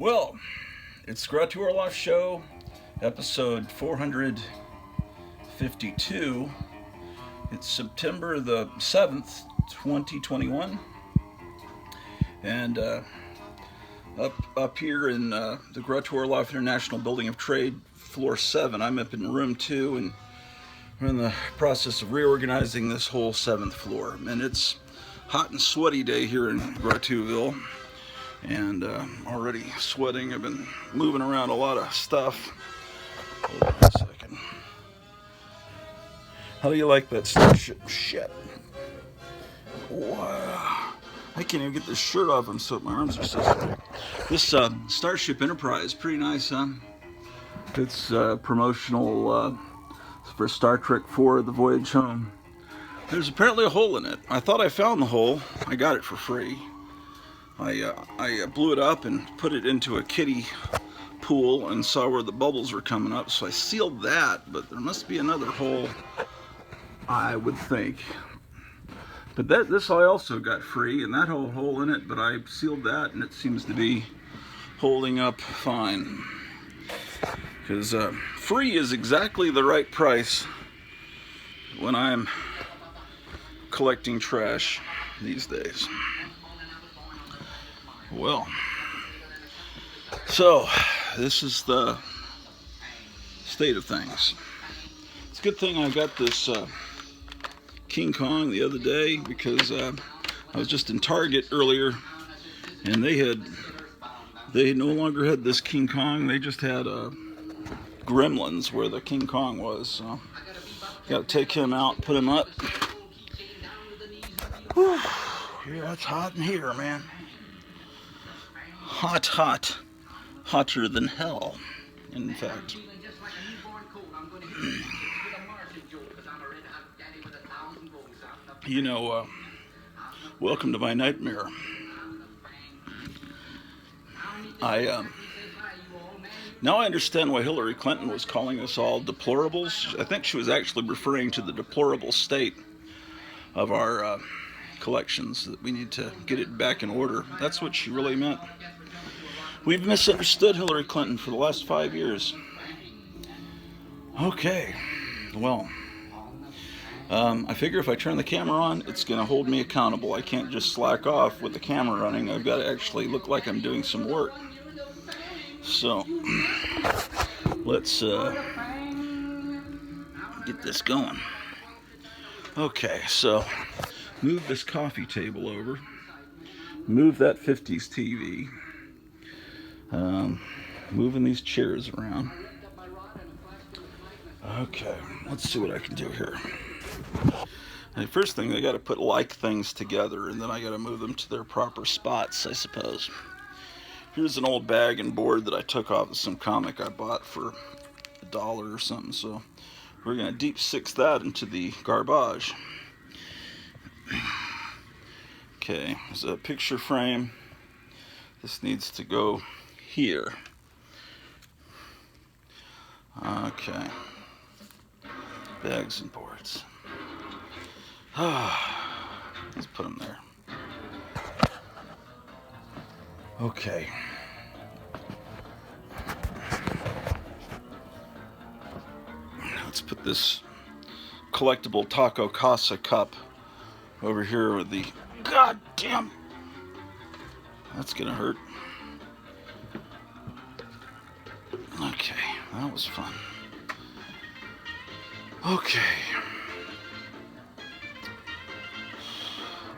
Well, it's Gratuor Life Show, episode 452. It's September the 7th, 2021. And up here in the Gratuor Life International Building of Trade, floor 7, I'm up in room 2, and we're in the process of reorganizing this whole 7th floor. And it's hot and sweaty day here in Gratuorville. And already sweating. I've been moving around a lot of stuff. Hold on a second. How do you like that starship? Shit. Wow. I can't even get this shirt off. My arms are so sweaty. This Starship Enterprise, pretty nice, huh? It's promotional for Star Trek IV: The Voyage Home. There's apparently a hole in it. I thought I found the hole. I got it for free. I blew it up and put it into a kiddie pool and saw where the bubbles were coming up, so I sealed that, but there must be another hole, I would think. But this I also got free, and that whole hole in it, but I sealed that, and it seems to be holding up fine. Because free is exactly the right price when I'm collecting trash these days. Well, so this is the state of things. It's a good thing I got this King Kong the other day, because I was just in Target earlier, and they no longer had this King Kong. They just had Gremlins where the King Kong was. So got to take him out, put him up. Whew. Yeah, it's hot in here, man. Hot, hotter than hell, in fact. You know, welcome to my nightmare. Now I understand why Hillary Clinton was calling us all deplorables. I think she was actually referring to the deplorable state of our collections, that we need to get it back in order. That's what she really meant. We've misunderstood Hillary Clinton for the last 5 years. Okay, well, I figure if I turn the camera on, it's going to hold me accountable. I can't just slack off with the camera running. I've got to actually look like I'm doing some work. So, let's get this going. Okay, so move this coffee table over. Move that 50s TV. Moving these chairs around. Okay, let's see what I can do here. And first thing, I got to put like things together, and then I got to move them to their proper spots, I suppose. Here's an old bag and board that I took off of some comic I bought for $1 or something, so we're going to deep six that into the garbage. Okay, there's a picture frame. This needs to go here. Okay. Bags and boards. Let's put them there. Okay. Let's put this collectible Taco Casa cup over here with the goddamn. That's gonna hurt. Okay, that was fun. Okay.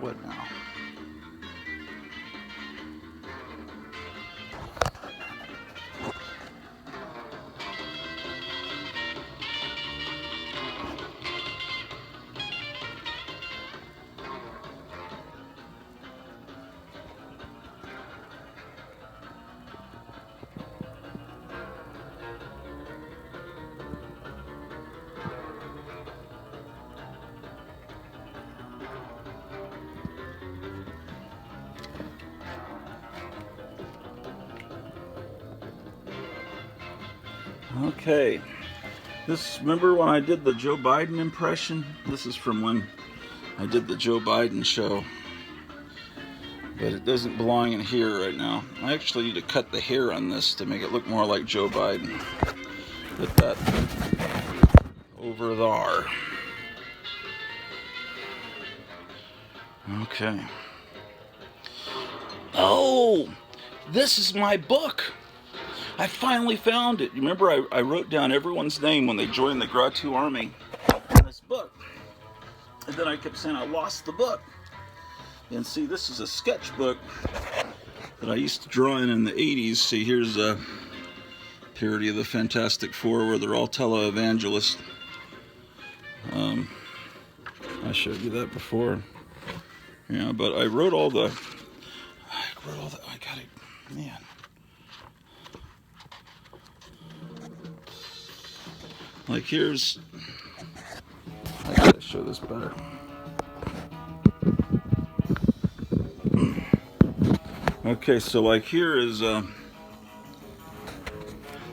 What now? Okay, remember when I did the Joe Biden impression? This is from when I did the Joe Biden show but it doesn't belong in here right now. I actually need to cut the hair on this to make it look more like Joe Biden. Put that over there. Okay. Oh, this is my book. I finally found it. You remember I wrote down everyone's name when they joined the Gratu Army in this book. And then I kept saying I lost the book. And see, this is a sketchbook that I used to draw in the 80s. See, here's a parody of the Fantastic Four where they're all televangelists. I showed you that before. Yeah, but I wrote all the... I got it, man. Like here's... I gotta show this better. Okay, so like here is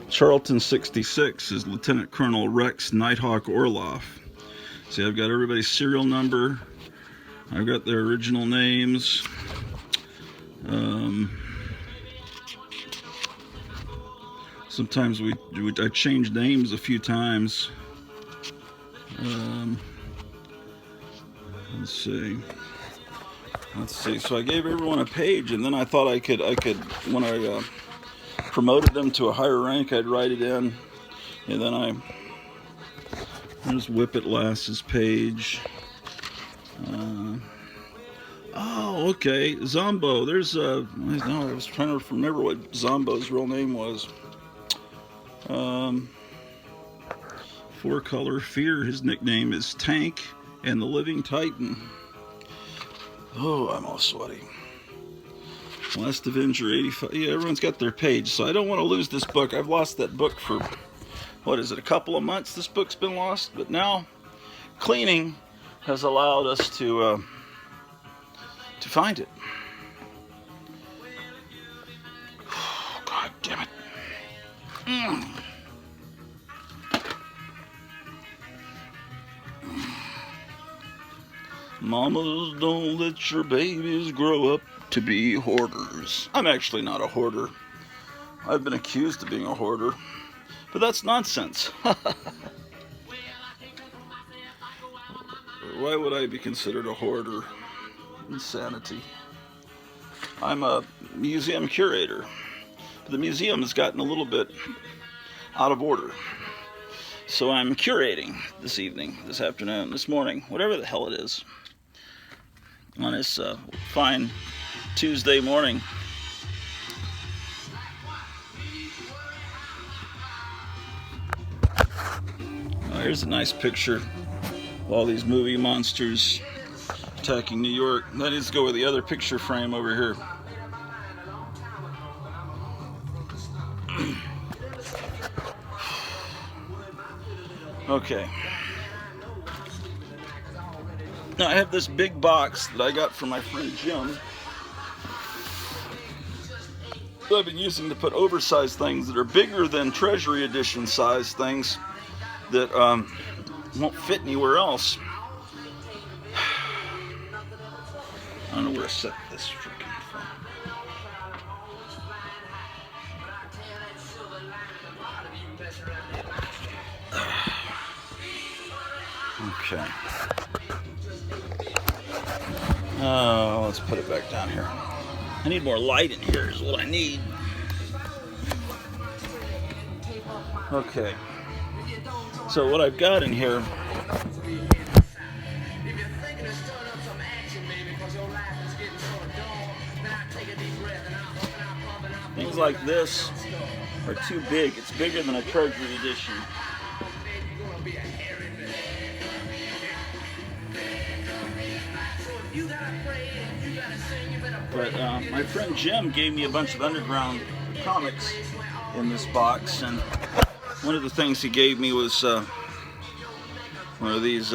Charlton 66 is Lieutenant Colonel Rex Nighthawk Orloff. See, I've got everybody's serial number. I've got their original names. Sometimes I change names a few times. Let's see. So I gave everyone a page, and then I thought I could when I promoted them to a higher rank, I'd write it in, and then there's Whippet Lass's page. Oh, okay, Zombo. There's I was trying to remember what Zombo's real name was. Four Color Fear. His nickname is Tank and the Living Titan. Oh, I'm all sweaty. Last Avenger 85. Yeah, everyone's got their page, so I don't want to lose this book. I've lost that book for, what is it, a couple of months this book's been lost, but now cleaning has allowed us to find it. Oh, God damn it. Mamas, don't let your babies grow up to be hoarders. I'm actually not a hoarder. I've been accused of being a hoarder, but that's nonsense. Why would I be considered a hoarder? Insanity. I'm a museum curator, but the museum has gotten a little bit out of order. So I'm curating this evening, this afternoon, this morning, whatever the hell it is, on this fine Tuesday morning. Oh, here's a nice picture of all these movie monsters attacking New York. That needs to go with the other picture frame over here. Okay. Now I have this big box that I got from my friend Jim that I've been using to put oversized things that are bigger than Treasury Edition size things that won't fit anywhere else. I don't know where to set this freaking from. Okay. Oh, let's put it back down here. I need more light in here is what I need. Okay. So what I've got in here, things like this are too big. It's bigger than a Treasury Edition. But my friend Jim gave me a bunch of underground comics in this box, and one of the things he gave me was one of these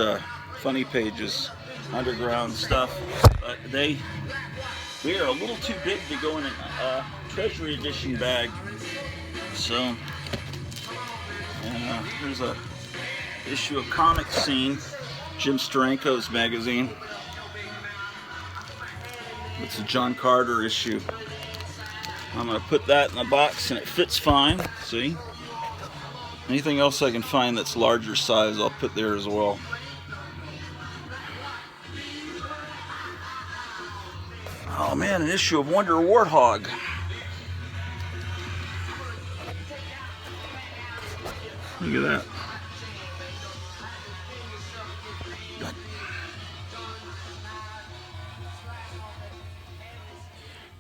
funny pages, underground stuff. But they are a little too big to go in a Treasury Edition bag. So here's a issue of Comic Scene, Jim Steranko's magazine. It's a John Carter issue. I'm going to put that in the box and it fits fine. See? Anything else I can find that's larger size, I'll put there as well. Oh man, an issue of Wonder Warthog. Look at that.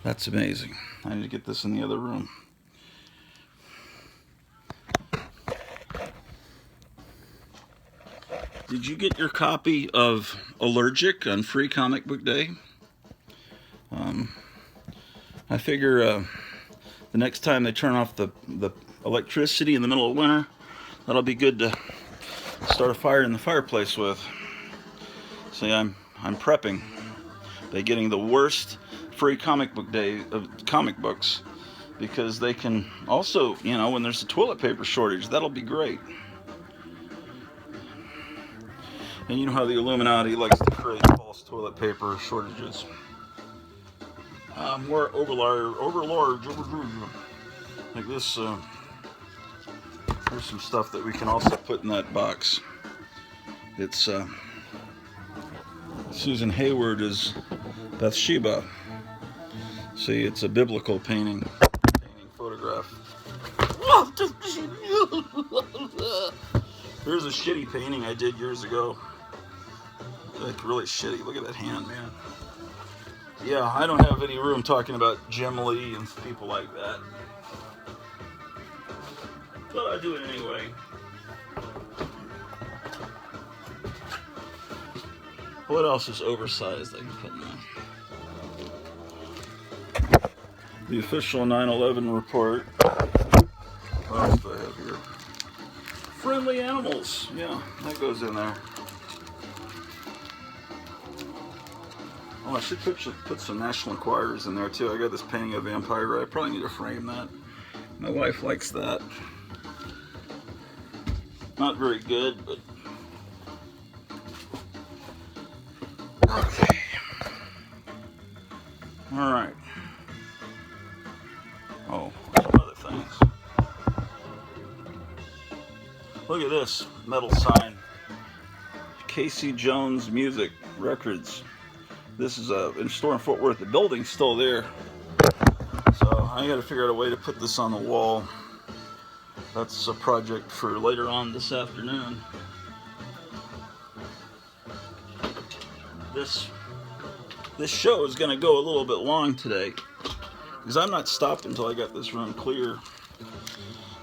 That's amazing. I need to get this in the other room. Did you get your copy of Allergic on Free Comic Book Day? I figure the next time they turn off the electricity in the middle of winter, that'll be good to start a fire in the fireplace with. See, I'm prepping by getting the worst Free Comic Book Day of comic books, because they can also, you know, when there's a toilet paper shortage, that'll be great. And you know how the Illuminati likes to create false toilet paper shortages. More overlarge, like this. Here's some stuff that we can also put in that box. It's Susan Hayward is Bathsheba. See, it's a biblical painting photograph. Here's a shitty painting I did years ago. Like, really shitty. Look at that hand, man. Yeah, I don't have any room talking about Jim Lee and people like that. But I do it anyway. What else is oversized I can put in there? The official 9/11 report. What else do I have here? Friendly animals. Yeah, that goes in there. Oh, I should put some National Enquirers in there too. I got this painting of Vampire. I probably need to frame that. My wife likes that. Not very good, but okay. All right. Oh, some other things. Look at this metal sign. Casey Jones Music Records. This is in store in Fort Worth. The building's still there, so I got to figure out a way to put this on the wall. That's a project for later on this afternoon. This show is going to go a little bit long today, because I'm not stopping until I got this room clear.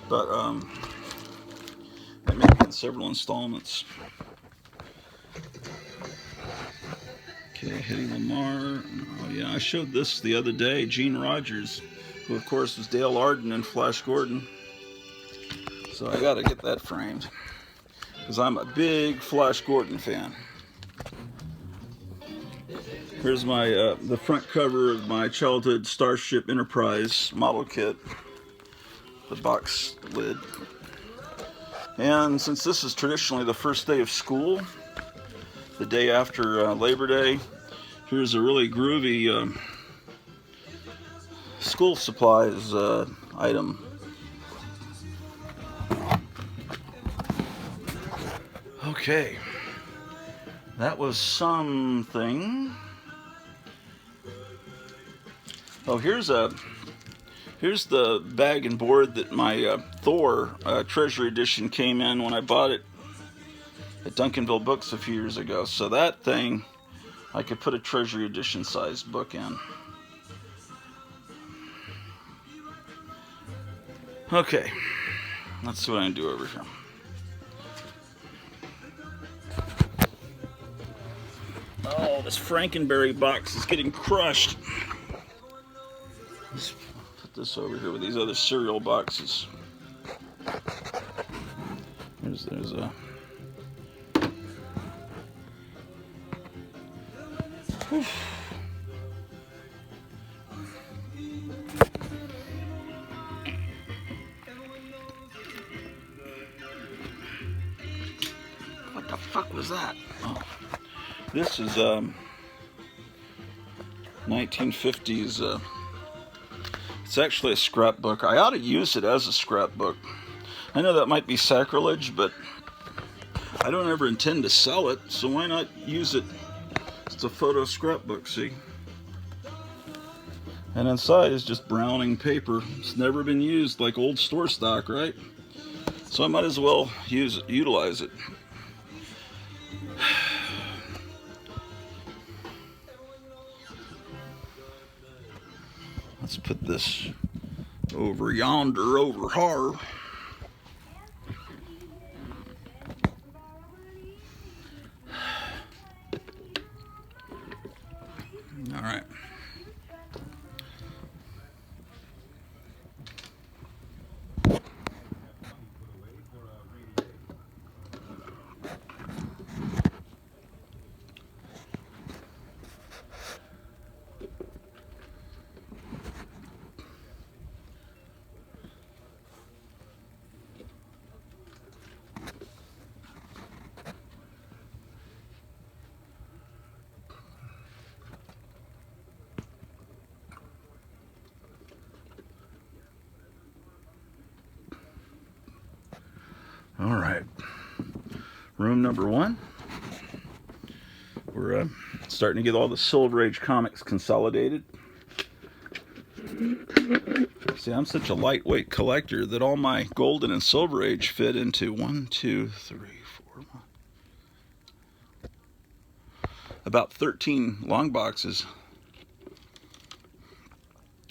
But I may be in several installments. Okay, Hedy Lamarr. Oh yeah, I showed this the other day. Gene Rogers, who of course was Dale Arden and Flash Gordon. So I got to get that framed, because I'm a big Flash Gordon fan. Here's my the front cover of my childhood Starship Enterprise model kit, the box lid. And since this is traditionally the first day of school, the day after Labor Day, here's a really groovy school supplies item. Okay, that was something. Oh, here's the bag and board that my Thor Treasury Edition came in when I bought it at Duncanville Books a few years ago. So that thing, I could put a Treasury Edition sized book in. Okay, let's see what I can do over here. Oh, this Frankenberry box is getting crushed. Let's put this over here with these other cereal boxes. There's a... Whew. What the fuck was that? Oh. This is 1950s. It's actually a scrapbook. I ought to use it as a scrapbook. I know that might be sacrilege, but I don't ever intend to sell it, so why not use it? It's a photo scrapbook, see? And inside is just browning paper. It's never been used, like old store stock, right? So I might as well utilize it. Let's put this over yonder, over here. All right. All right, room number one. We're starting to get all the Silver Age comics consolidated. See, I'm such a lightweight collector that all my Golden and Silver Age fit into 1, 2, 3, 4, about 13 long boxes.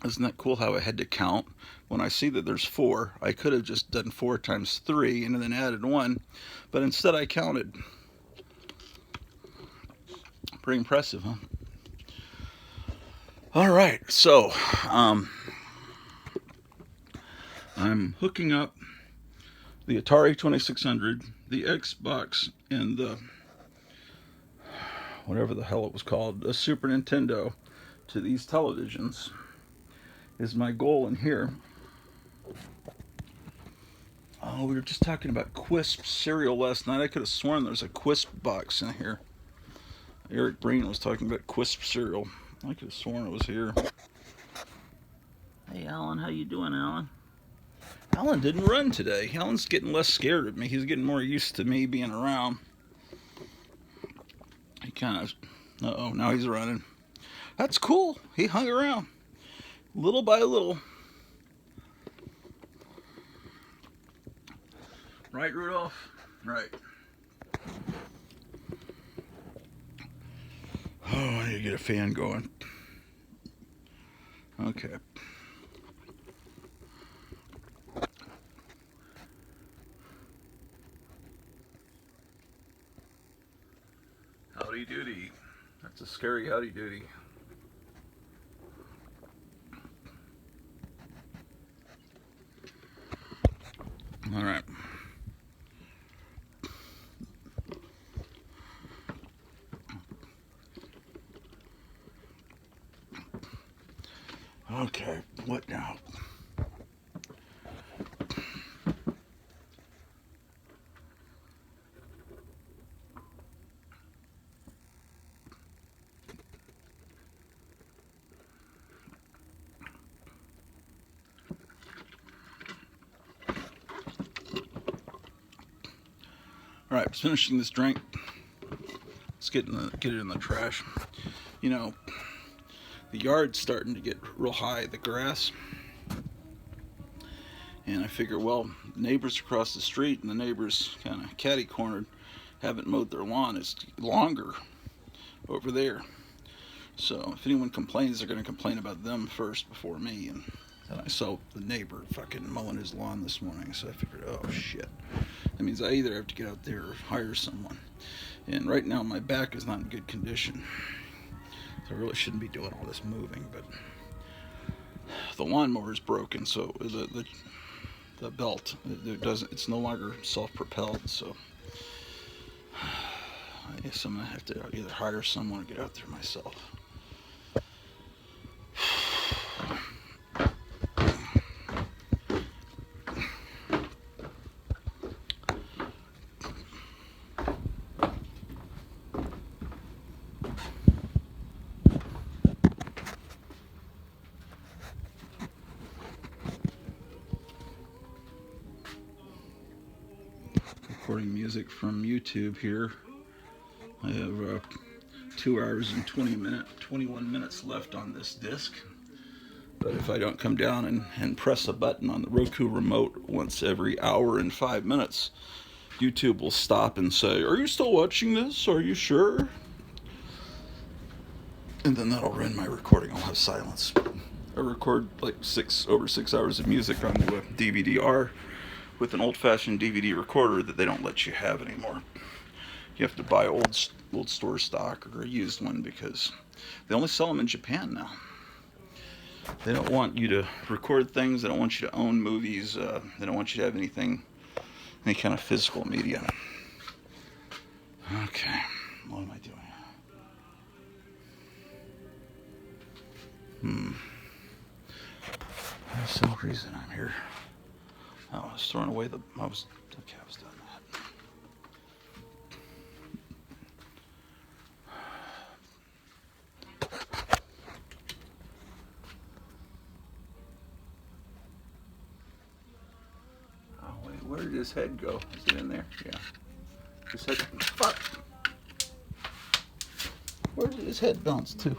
Isn't that cool how I had to count? When I see that there's 4, I could have just done 4 times 3 and then added 1, but instead I counted. Pretty impressive, huh? All right, so I'm hooking up the Atari 2600, the Xbox, and the whatever the hell it was called, the Super Nintendo, to these televisions. Is my goal in here. Oh, we were just talking about Quisp cereal last night. I could have sworn there was a Quisp box in here. Eric Breen was talking about Quisp cereal. I could have sworn it was here. Hey, Alan, how you doing, Alan? Alan didn't run today. Alan's getting less scared of me. He's getting more used to me being around. He kind of... Uh-oh, now he's running. That's cool. He hung around. Little by little. Right, Rudolph? Right. Oh, I need to get a fan going. Okay. Howdy doody. That's a scary howdy doody. All right. Okay, what now? All right, finishing this drink. Let's get it in the trash. You know, the yard's starting to get real high, the grass. And I figure, well, neighbors across the street and the neighbors kind of catty-cornered haven't mowed their lawn. It's longer over there. So if anyone complains, they're going to complain about them first before me. And I saw the neighbor fucking mowing his lawn this morning, so I figured, oh shit. That means I either have to get out there or hire someone. And right now my back is not in good condition. So I really shouldn't be doing all this moving, but the lawnmower is broken, so the belt, it's no longer self-propelled, so I guess I'm gonna have to either hire someone or get out there myself. recording music from YouTube here. I have 2 hours and 21 minutes left on this disc. But if I don't come down and press a button on the Roku remote once every hour and 5 minutes, YouTube will stop and say, "Are you still watching this? Are you sure?" And then that'll ruin my recording. I'll have silence. I record like over 6 hours of music onto a DVD-R with an old-fashioned DVD recorder that they don't let you have anymore. You have to buy old store stock or a used one because they only sell them in Japan now. They don't want you to record things. They don't want you to own movies. They don't want you to have any kind of physical media. Okay, what am I doing? There's no reason I'm here. Oh, I was throwing away I was doing that. Oh, wait, where did his head go? Is it in there? Yeah. His head, fuck! Where did his head bounce to?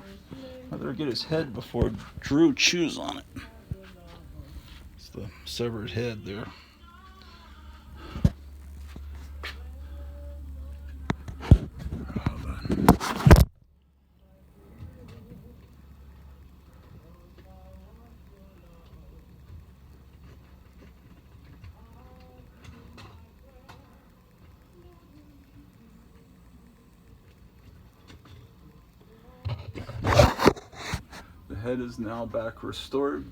I better get his head before Drew chews on it. It's the severed head there. The head is now back restored.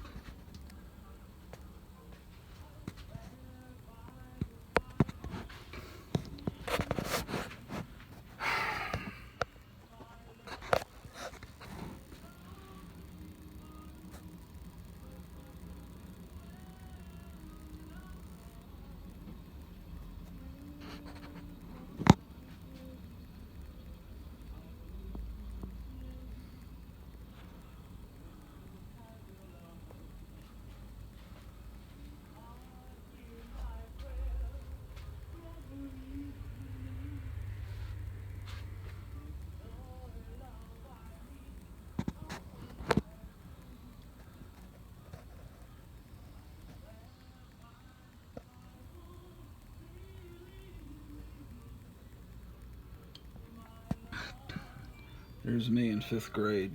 There's me in 5th grade,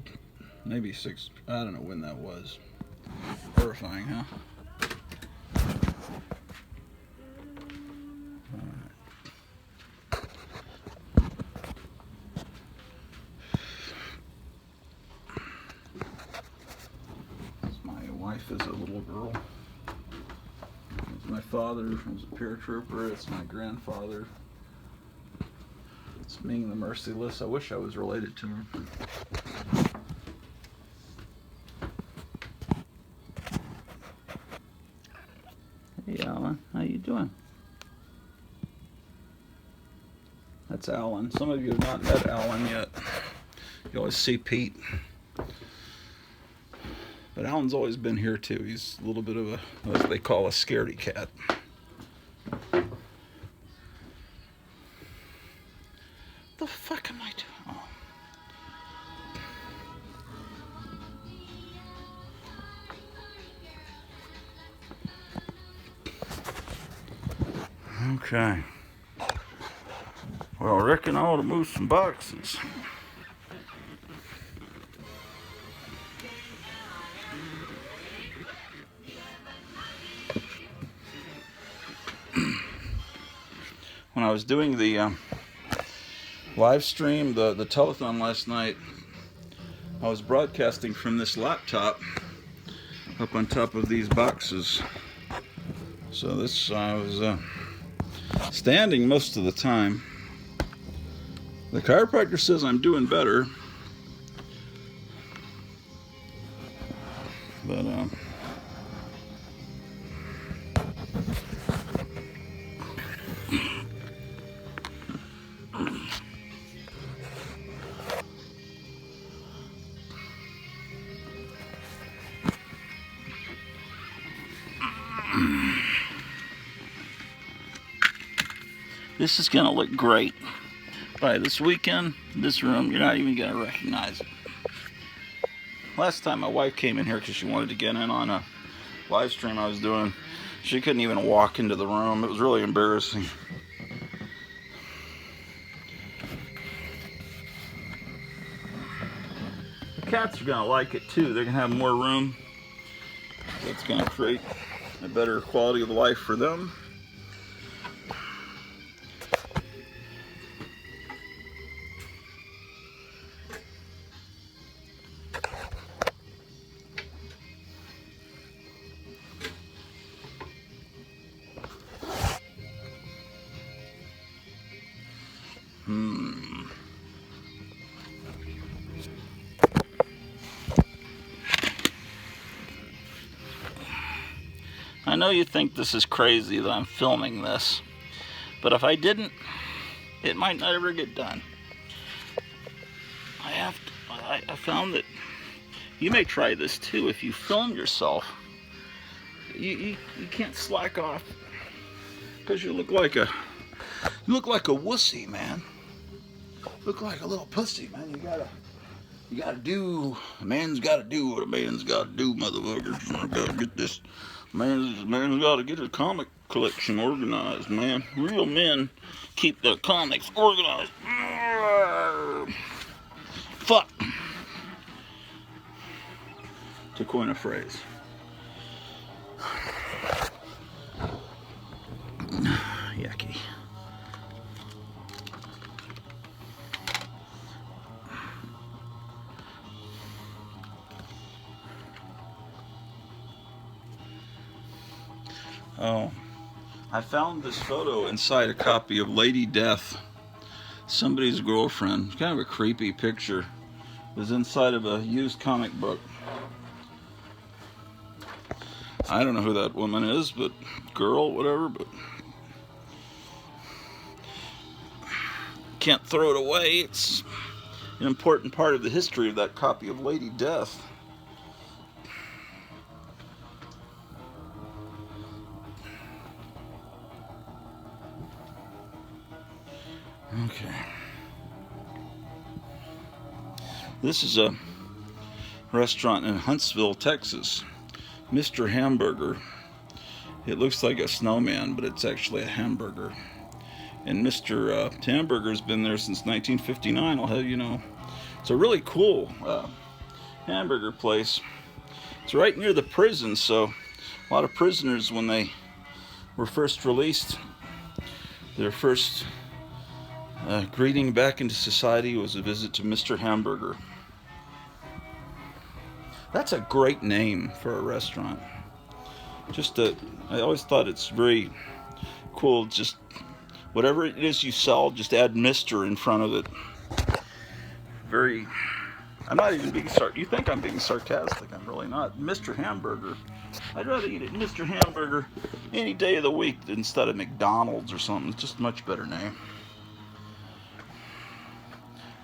maybe 6th, I don't know when that was. Horrifying, huh? My wife is a little girl. It's my father was a paratrooper. It's my grandfather. It's Ming the Merciless. I wish I was related to him. Hey Alan, how you doing? That's Alan. Some of you have not met Alan yet. You always see Pete. But Alan's always been here too. He's a little bit of what they call a scaredy cat. The fuck am I doing? Oh. Okay. Well, I reckon I ought to move some boxes. When I was doing the live stream, the telethon last night, I was broadcasting from this laptop up on top of these boxes. So this, I was standing most of the time. The chiropractor says I'm doing better, but This is gonna look great. By this weekend, this room, you're not even gonna recognize it. Last time my wife came in here because she wanted to get in on a live stream I was doing, she couldn't even walk into the room. It was really embarrassing. The cats are gonna like it too. They're gonna have more room. That's gonna create a better quality of life for them. I know you think this is crazy that I'm filming this, but if I didn't, it might not ever get done. I found that you may try this too. If you film yourself, you can't slack off because you look like a wussy, man. Look like a little pussy, man. You gotta do. A man's gotta do what a man's gotta do, motherfuckers. I gotta get this. Man's gotta get his comic collection organized, man. Real men keep their comics organized. Fuck. To coin a phrase. Yucky. Oh, I found this photo inside a copy of Lady Death. Somebody's girlfriend. It's kind of a creepy picture. It was inside of a used comic book. I don't know who that woman is, but girl, whatever, but can't throw it away. It's an important part of the history of that copy of Lady Death. Okay. This is a restaurant in Huntsville, Texas. Mr. Hamburger. It looks like a snowman, but it's actually a hamburger. And Mr. Hamburger's been there since 1959, I'll have you know. It's a really cool hamburger place. It's right near the prison, so a lot of prisoners, when they were first released, their first greeting back into society was a visit to Mr. Hamburger. That's a great name for a restaurant. I always thought it's very cool. Just whatever it is you sell, just add Mr. in front of it. I'm not even being sarcastic. You think I'm being sarcastic? I'm really not. Mr. Hamburger. I'd rather eat at Mr. Hamburger any day of the week instead of McDonald's or something. It's just a much better name.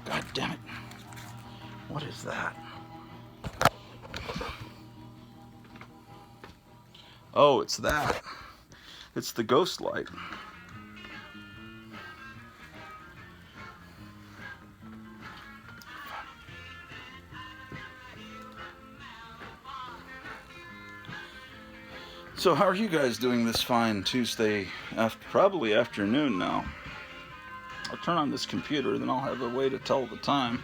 God damn it. What is that? Oh, it's that. It's the ghost light. So how are you guys doing this fine Tuesday, probably afternoon now? I'll turn on this computer, then I'll have a way to tell the time.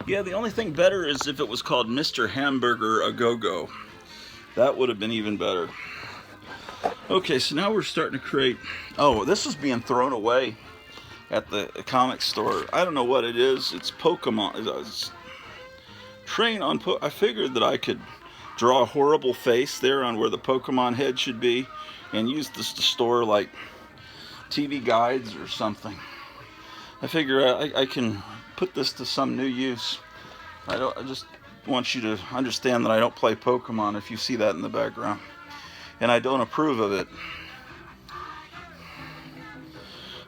Yeah, the only thing better is if it was called Mr. Hamburger A Go-Go. That would have been even better. Okay, so now we're starting to create... Oh, this is being thrown away at the comic store. I don't know what it is. It's Pokemon. It's train on... I figured that I could draw a horrible face there on where the Pokemon head should be and use this to store, like, TV guides or something. I figure I can put this to some new use. I just want you to understand that I don't play Pokemon if you see that in the background. And I don't approve of it.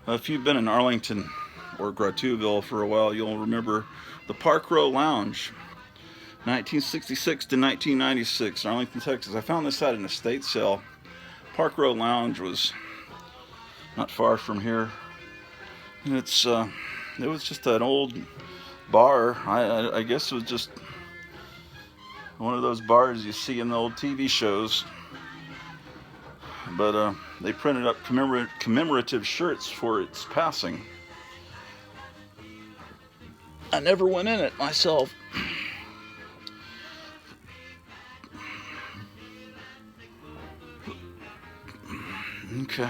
If you've been in Arlington, or Grotuville for a while, you'll remember the Park Row Lounge, 1966 to 1996, Arlington, Texas. I found this at an estate sale. Park Row Lounge was not far from here. And it was just an old bar. I guess it was just one of those bars you see in the old TV shows. But they printed up commemorative shirts for its passing. I never went in it myself. Okay.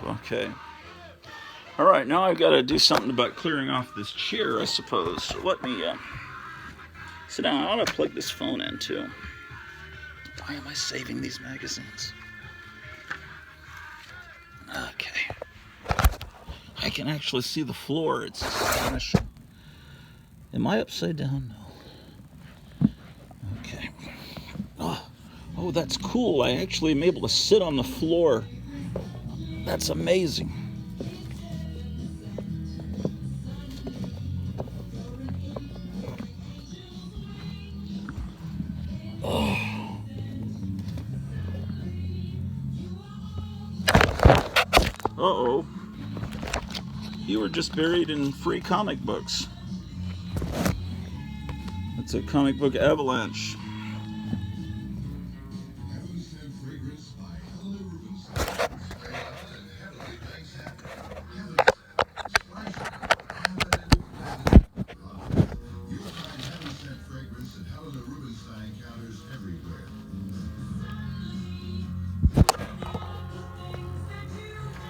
Okay. All right, now I've got to do something about clearing off this chair, I suppose. So let me sit down. I ought to plug this phone in, too. Why am I saving these magazines? Okay. I can actually see the floor. It's astonishing. Am I upside down? No. Okay. Oh, that's cool. I actually am able to sit on the floor. That's amazing. Uh-oh. You were just buried in free comic books. It's a comic book avalanche.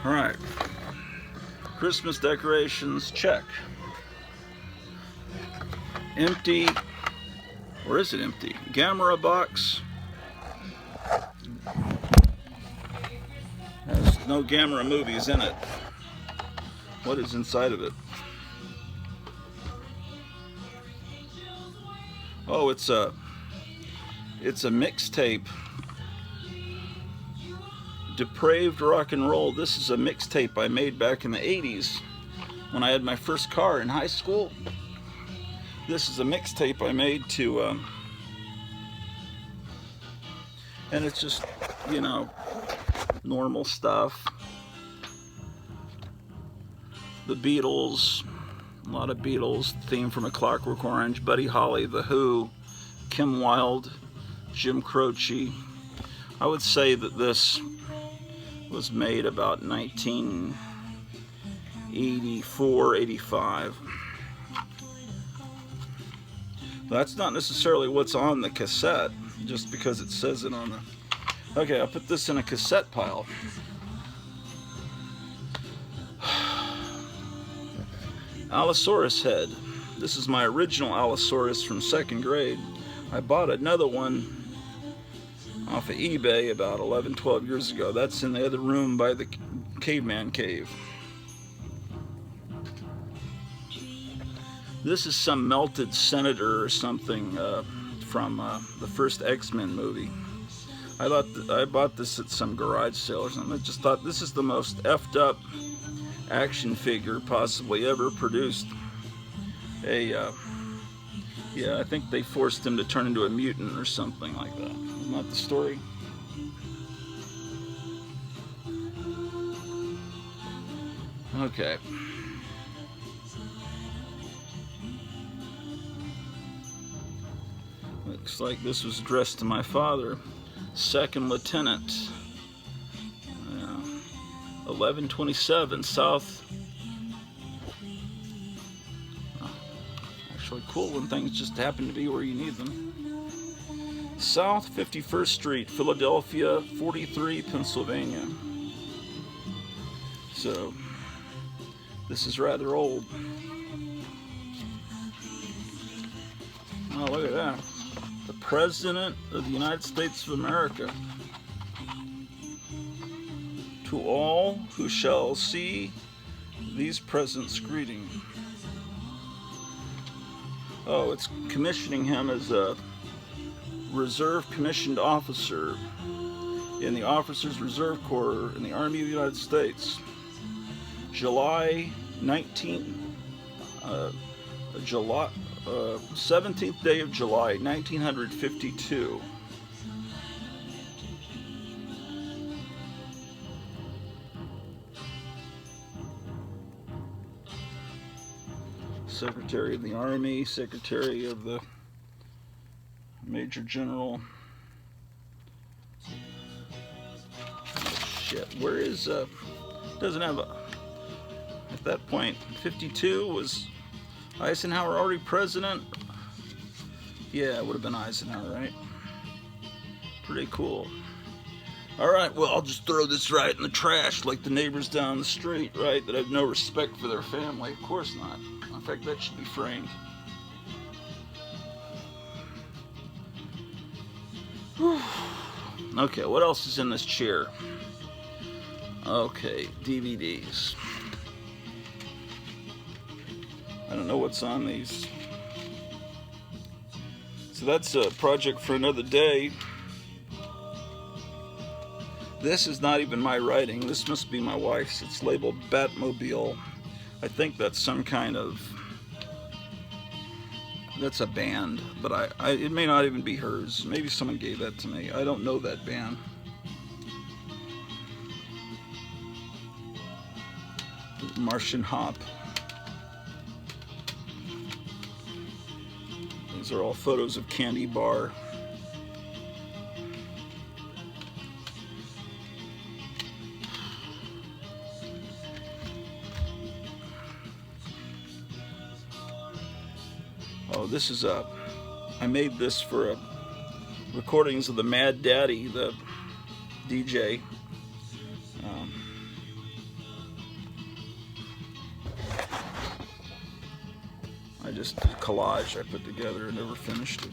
All right. Christmas decorations, check. Empty, or is it empty? Gamera box. Has no Gamera movies in it. What is inside of it? Oh, it's a mixtape. Depraved Rock and Roll. This is a mixtape I made back in the 80s when I had my first car in high school. This is a mixtape I made to and it's just, you know, normal stuff. The Beatles, a lot of Beatles, theme from A Clockwork Orange, Buddy Holly, The Who, Kim Wilde, Jim Croce. I would say that this was made about 1984, 85. That's not necessarily what's on the cassette, just because it says it on the... Okay, I'll put this in a cassette pile. Allosaurus head. This is my original Allosaurus from 2nd grade. I bought another one off of eBay about 11, 12 years ago. That's in the other room by the caveman cave. This is some melted senator or something from the first X-Men movie. I bought this at some garage sale or something. I just thought this is the most effed up action figure possibly ever produced. Yeah, I think they forced him to turn into a mutant or something like that. Isn't that the story? Okay. Looks like this was addressed to my father, 2nd Lieutenant, 1127 South. Actually cool when things just happen to be where you need them. South 51st Street, Philadelphia, 43, Pennsylvania. So, this is rather old. Oh, look at that. The President of the United States of America. To all who shall see these presents greeting. Oh, it's commissioning him as a reserve commissioned officer in the Officers Reserve Corps in the Army of the United States. July 17th day of July, 1952. Secretary of the Army, Secretary of the Major General. Oh, shit, where is, doesn't have a, at that point, 52, was Eisenhower already president? Yeah, it would have been Eisenhower, right? Pretty cool. Alright, well, I'll just throw this right in the trash like the neighbors down the street, right? That have no respect for their family. Of course not. In fact, that should be framed. Whew. Okay, what else is in this chair? Okay, DVDs. I don't know what's on these. So that's a project for another day. This is not even my writing. This must be my wife's. It's labeled Batmobile. I think that's some kind of... That's a band, but it may not even be hers. Maybe someone gave that to me. I don't know that band. Martian Hop. These are all photos of Candy Bar. Oh, this is I made this for recordings of the Mad Daddy, the DJ. I just did a collage I put together and never finished it.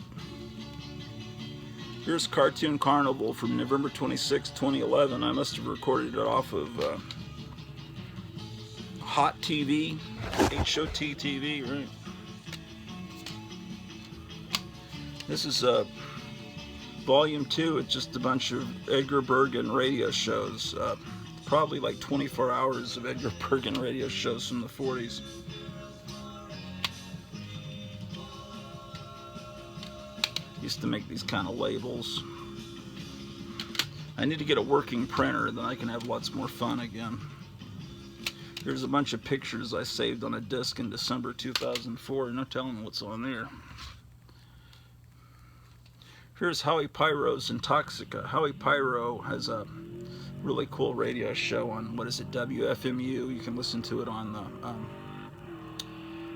Here's Cartoon Carnival from November 26, 2011. I must have recorded it off of Hot TV, HOT TV, right? This is volume 2. It's just a bunch of Edgar Bergen radio shows. Probably like 24 hours of Edgar Bergen radio shows from the 40s. Used to make these kind of labels. I need to get a working printer, then I can have lots more fun again. Here's a bunch of pictures I saved on a disc in December 2004. No telling what's on there. Here's Howie Pyro's Intoxica. Howie Pyro has a really cool radio show on, what is it, WFMU. You can listen to it on the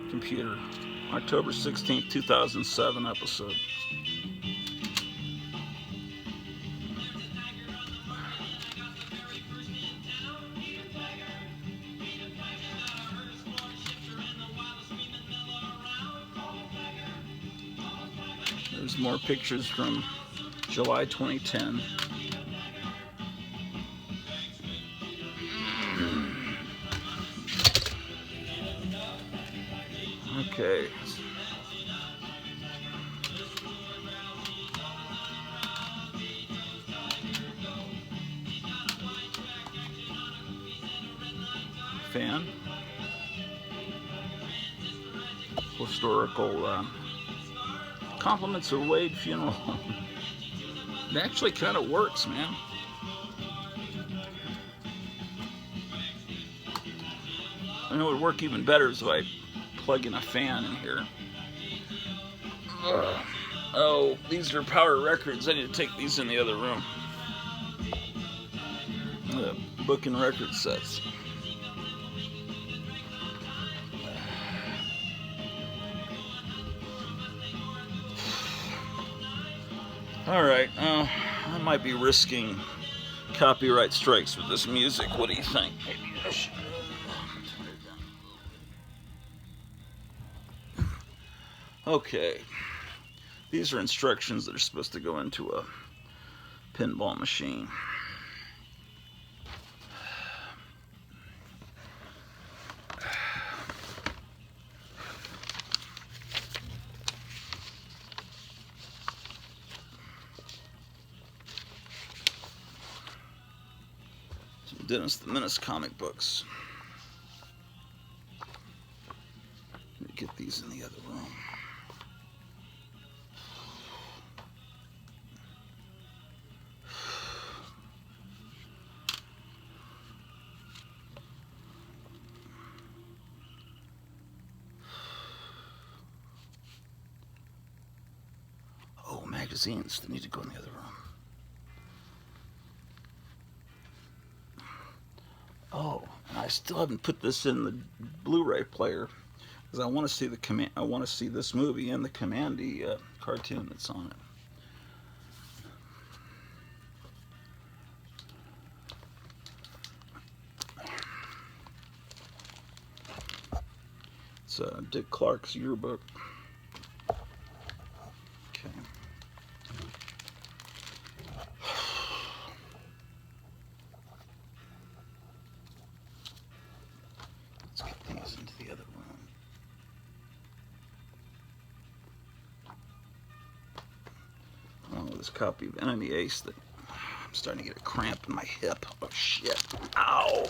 computer. October 16th, 2007 episode. There's more pictures from July 2010. Okay. Fan. Historical compliments of Wade Funeral Home. It actually kind of works, man. I know it would work even better is if I plug in a fan in here. Oh, these are Power Records. I need to take these in the other room. The book and record sets. Alright, I might be risking copyright strikes with this music. What do you think? Maybe I should turn it down. Okay. These are instructions that are supposed to go into a pinball machine. Dennis the Menace comic books. Let me get these in the other room. Oh, magazines. They need to go in the other room. Oh, and I still haven't put this in the Blu-ray player because I want to see I want to see this movie and the Commandy cartoon that's on it. It's Dick Clark's yearbook. Okay. Let's get these into the other room. Oh, this copy of Enemy Ace that I'm starting to get a cramp in my hip. Oh shit. Ow.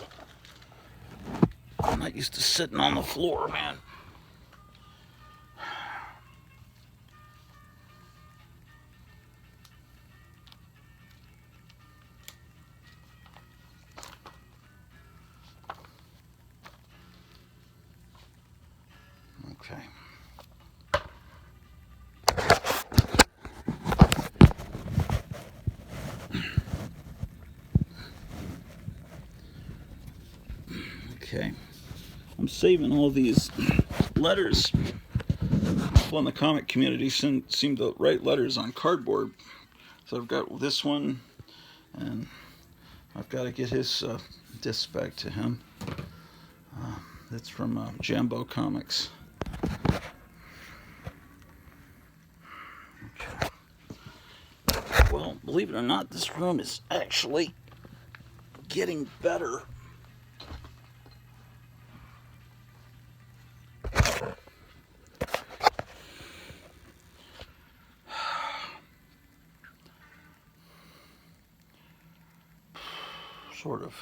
I'm not used to sitting on the floor, man. Okay. Okay. I'm saving all these letters. People in the comic community seem to write letters on cardboard. So I've got this one, and I've got to get his disc back to him. That's from Jambo Comics. Okay. Well, believe it or not, this room is actually getting better. Sort of.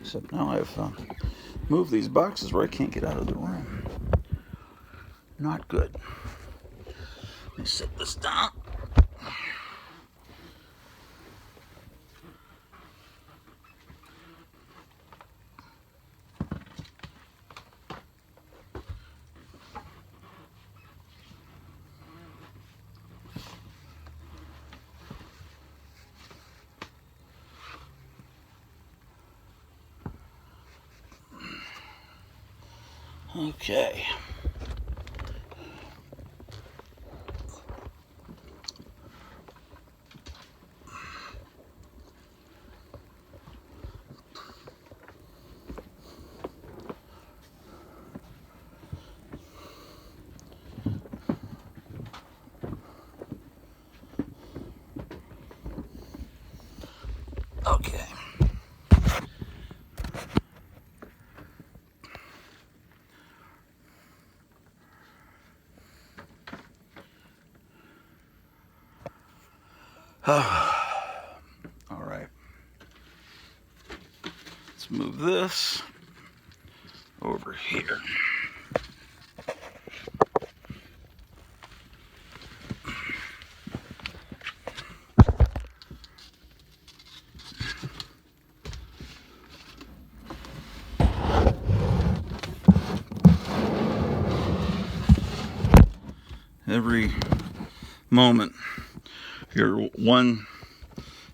Except now I've moved these boxes where I can't get out of the room. Not good. Let me set this down. Okay. Okay. All right. Let's move this over here. Every moment, you're 1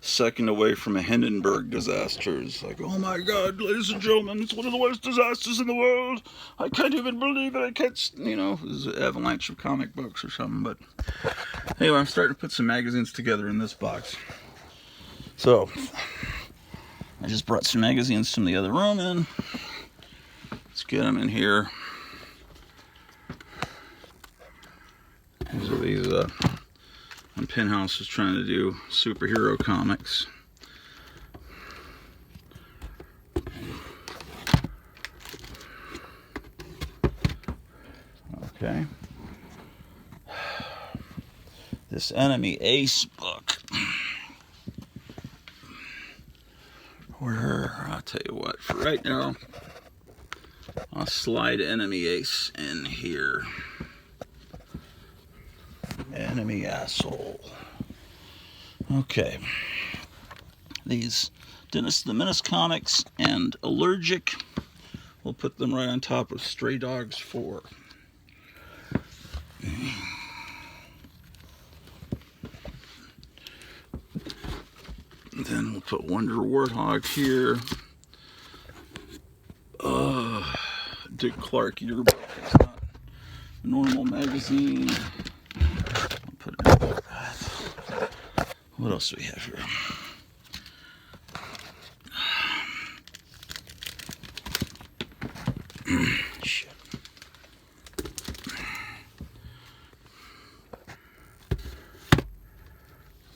second away from a Hindenburg disaster. It's like, oh my God, ladies and gentlemen, it's one of the worst disasters in the world. I can't even believe it. I can't, you know, there's an avalanche of comic books or something. But anyway, I'm starting to put some magazines together in this box. So I just brought some magazines from the other room in. Let's get them in here. So these, when Penthouse was trying to do superhero comics. Okay. This Enemy Ace book. Where, I'll tell you what, for right now, I'll slide Enemy Ace in here. Enemy Asshole. Okay. These Dennis the Menace comics and Allergic. We'll put them right on top of Stray Dogs 4. Then we'll put Wonder Warthog here. Dick Clark yearbook. It's not a normal magazine. I'll put it in that. What else do we have here? Shit.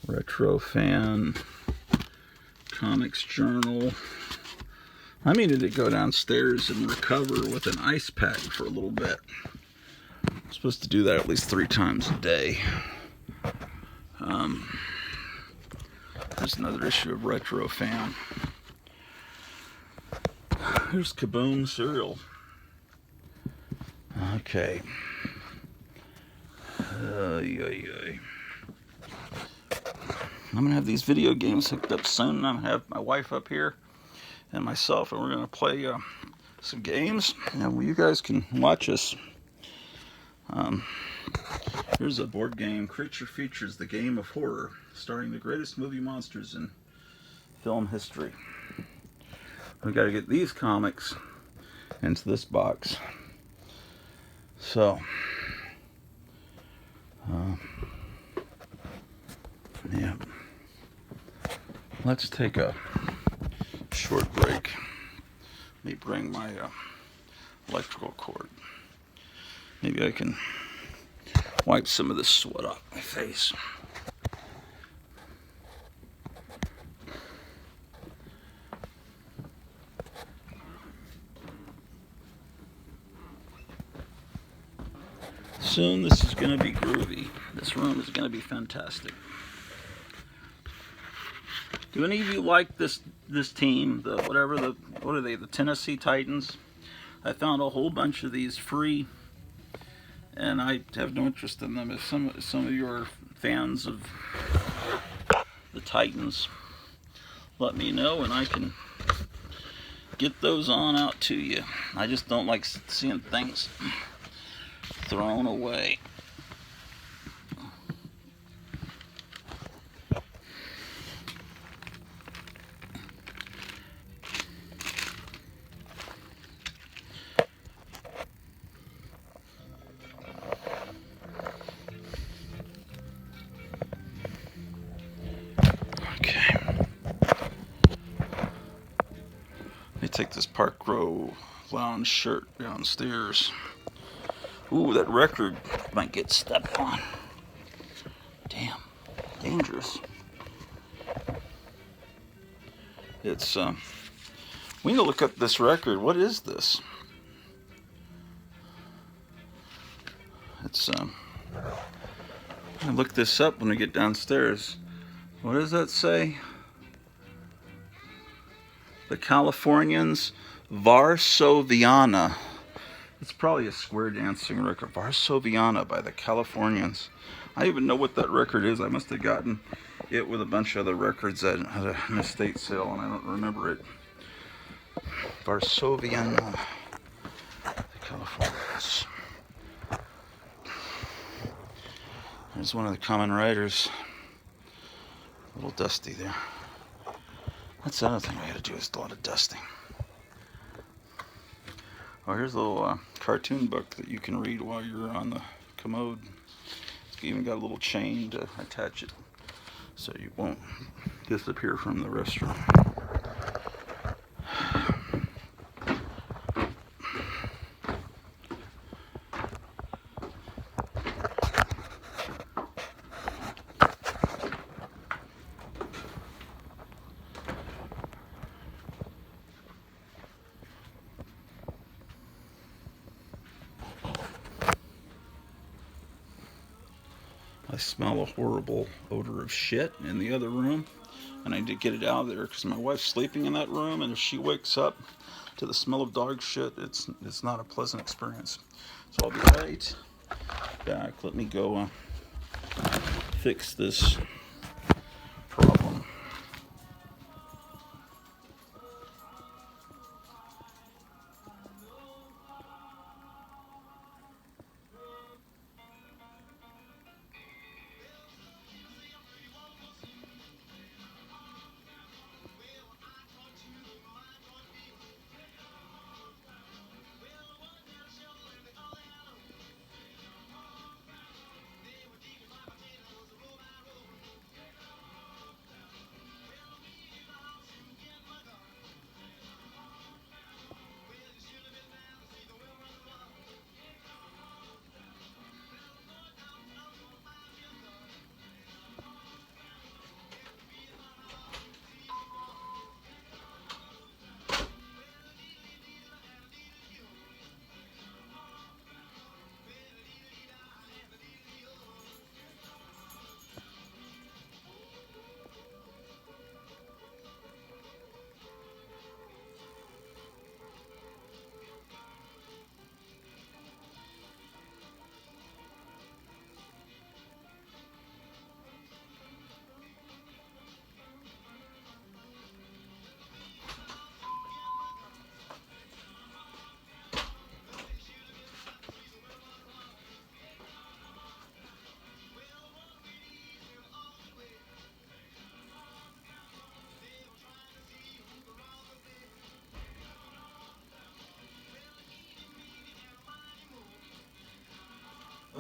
Retro Fan. Comics Journal. I needed to go downstairs and recover with an ice pack for a little bit. I'm supposed to do that at least 3 times a day. There's another issue of Retro Fan. Here's Kaboom cereal. Okay. I'm gonna have these video games hooked up soon. I'm gonna have my wife up here and myself, and we're gonna play some games, and you guys can watch us. Here's a board game, Creature Features: The Game of Horror, starring the greatest movie monsters in film history. We got to get these comics into this box. So, yeah. Let's take a short break. Let me bring my electrical cord. Maybe I can wipe some of this sweat off my face. Soon this is going to be groovy. This room is going to be fantastic. Do any of you like this team? What are they? The Tennessee Titans? I found a whole bunch of these free, and I have no interest in them. If some of you are fans of the Titans, let me know and I can get those on out to you. I just don't like seeing things thrown away. Take this Park Row lounge shirt downstairs. Ooh, that record might get stepped on. Damn, dangerous. It's we need to look up this record. What is this? It's I'll look this up when we get downstairs. What does that say? The Californians, Varsoviana. It's probably a square dancing record. Varsoviana by the Californians. I even know what that record is. I must have gotten it with a bunch of other records at an estate sale, and I don't remember it. Varsoviana, the Californians. There's one of the common writers. A little dusty there. That's the other thing I gotta do, is a lot of dusting. Oh, here's a little cartoon book that you can read while you're on the commode. It's even got a little chain to attach it so you won't disappear from the restroom. smell a horrible odor of shit in the other room, and I need to get it out of there because my wife's sleeping in that room, and if she wakes up to the smell of dog shit, it's not a pleasant experience. So I'll be right back. Let me go fix this problem.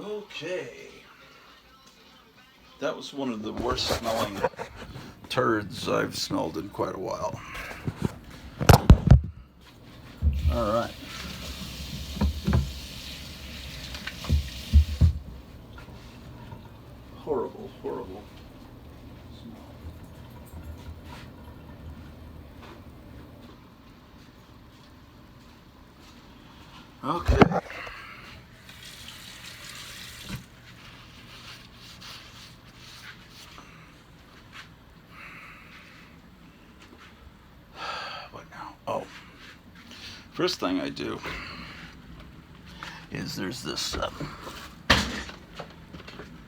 Okay. That was one of the worst smelling turds I've smelled in quite a while. All right. Horrible, horrible smell. Okay. What now? Oh. First thing I do is there's this,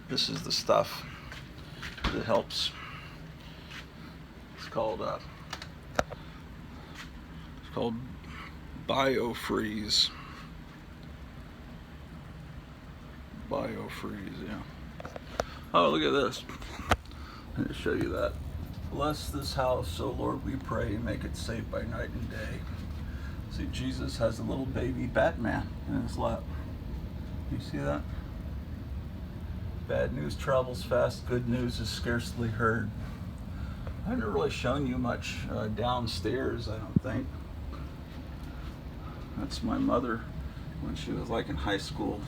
this is the stuff that helps. It's called BioFreeze. BioFreeze, yeah. Oh, look at this. Let me show you that. Bless this house, O Lord, we pray, make it safe by night and day. See, Jesus has a little baby Batman in his lap. You see that? Bad news travels fast, good news is scarcely heard. I haven't really shown you much downstairs, I don't think. That's my mother when she was like in high school.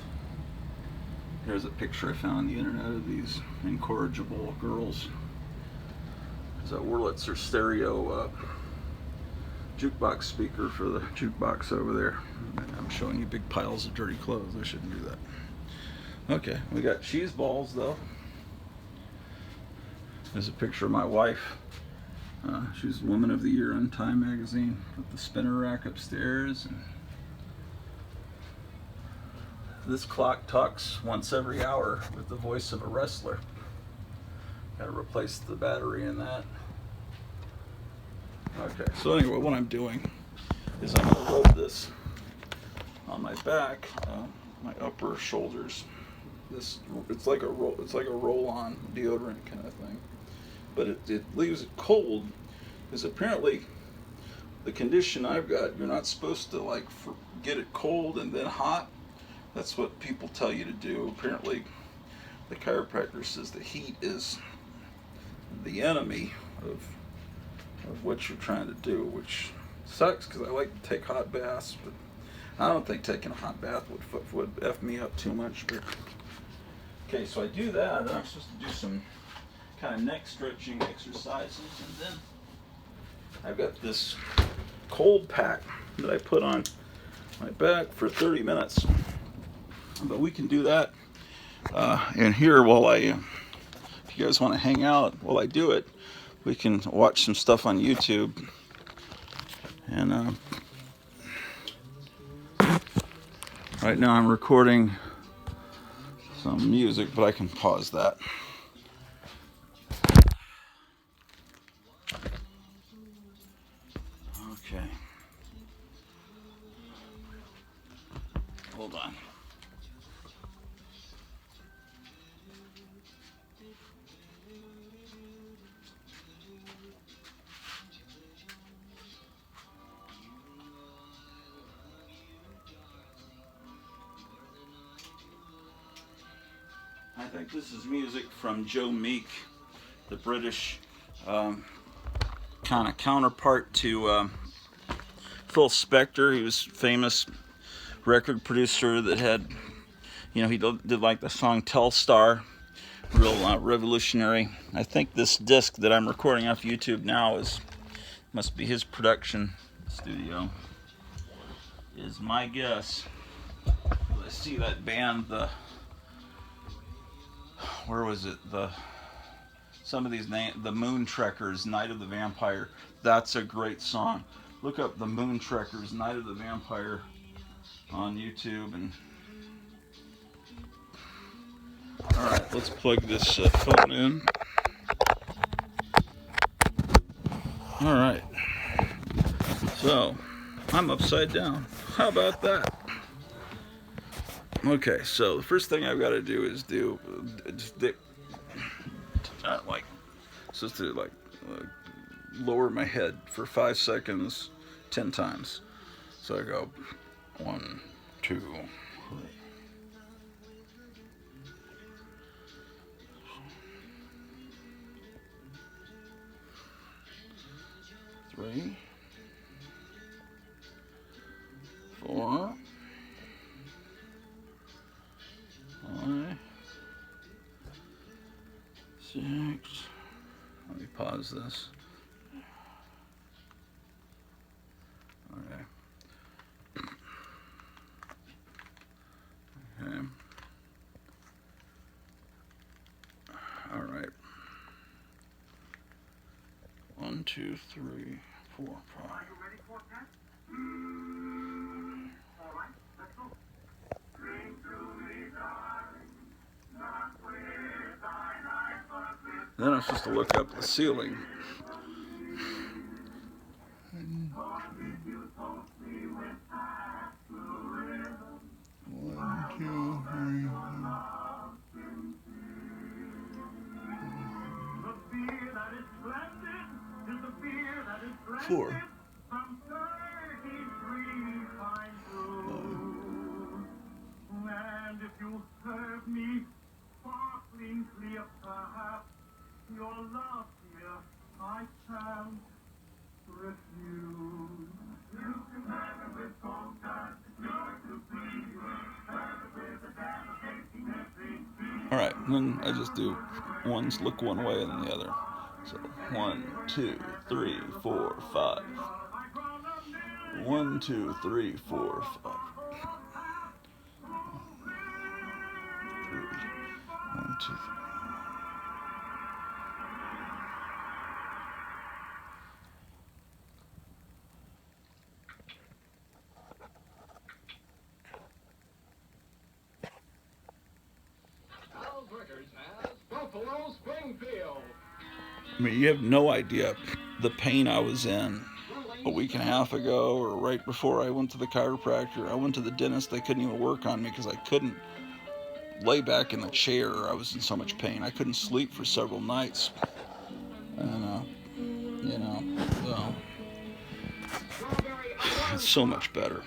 Here's a picture I found on the internet of these incorrigible girls. There's a Wurlitzer stereo jukebox speaker for the jukebox over there. I'm showing you big piles of dirty clothes. I shouldn't do that. Okay, we got cheese balls though. There's a picture of my wife. She's Woman of the Year on Time magazine with the spinner rack upstairs. And this clock talks once every hour with the voice of a wrestler. Got to replace the battery in that. Okay, so anyway, what I'm doing is I'm going to rub this on my back, my upper shoulders. It's like a roll-on deodorant kind of thing, but it leaves it cold. Because apparently, the condition I've got, you're not supposed to get it cold and then hot. That's what people tell you to do. Apparently, the chiropractor says the heat is the enemy of what you're trying to do, which sucks because I like to take hot baths, but I don't think taking a hot bath would F me up too much. But okay, so I do that, and I'm supposed to do some kind of neck stretching exercises, and then I've got this cold pack that I put on my back for 30 minutes. But we can do that in here while if you guys want to hang out while I do it, we can watch some stuff on YouTube. And right now I'm recording some music, but I can pause that. Okay. Hold on. I think this is music from Joe Meek, the British kind of counterpart to Phil Spector. He was a famous record producer that had, he did like the song Telstar, real revolutionary. I think this disc that I'm recording off YouTube now must be his production studio, is my guess. I see that band, where was it? Some of these names, the Moon Trekkers, Night of the Vampire. That's a great song. Look up the Moon Trekkers, Night of the Vampire on YouTube. And all right, let's plug this phone in. All right. So I'm upside down. How about that? Okay, so the first thing I've got to do is lower my head for 5 seconds 10 times. So I go 1, 2, 3, 4, 5, 6. Let me pause this. Okay. Okay. All right. 1, 2, 3, 4, 5. Are you ready for that? All right, let's go. Drink to me, darling, not with thine eyes, but with Then I'm supposed to look up the ceiling. Four. from 33 fine brews. And if you serve me sparkling clear, perhaps your love, dear, I can't refuse. You can have it with gold dust, yours to please. Have it with a dab of tasting everything. All right, then I just do ones look one way and then the other. So 1, 2, 3, 4, 5. 1, 2, 3, 4, 5. 1, 2, 3. Buffalo Springfield. I mean, you have no idea the pain I was in a week and a half ago, or right before I went to the chiropractor. I went to the dentist. They couldn't even work on me because I couldn't lay back in the chair. I was in so much pain. I couldn't sleep for several nights. And, well, it's so much better.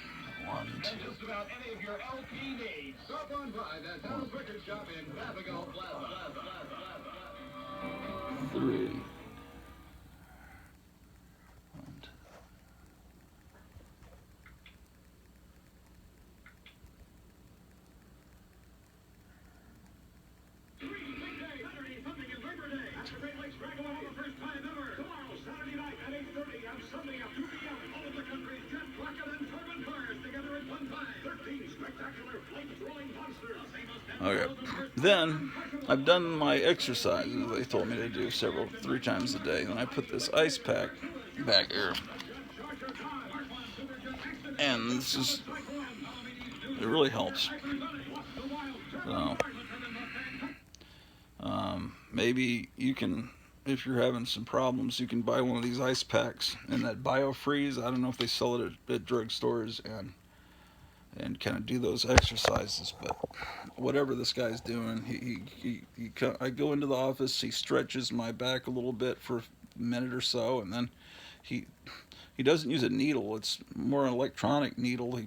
1, 2. Just about any of your LP needs. Stop on by that Dallas Record Shop in Papago Plaza. 3. 1, 2. Saturday, something in Labor Day. After Great Lakes Drag on the first time ever. Tomorrow, Saturday night at 8:30 and Sunday at 2 p.m. All of the country's jet, rocket, and turbine cars together at one time. 13 spectacular flight-throwing monsters. Okay. then I've done my exercises they told me to do 3 times a day. Then I put this ice pack back here, and it really helps. So maybe you can, if you're having some problems, you can buy one of these ice packs and that BioFreeze. I don't know if they sell it at drugstores, and kind of do those exercises. But whatever this guy's doing, I go into the office, he stretches my back a little bit for a minute or so, and then he doesn't use a needle. It's more an electronic needle. A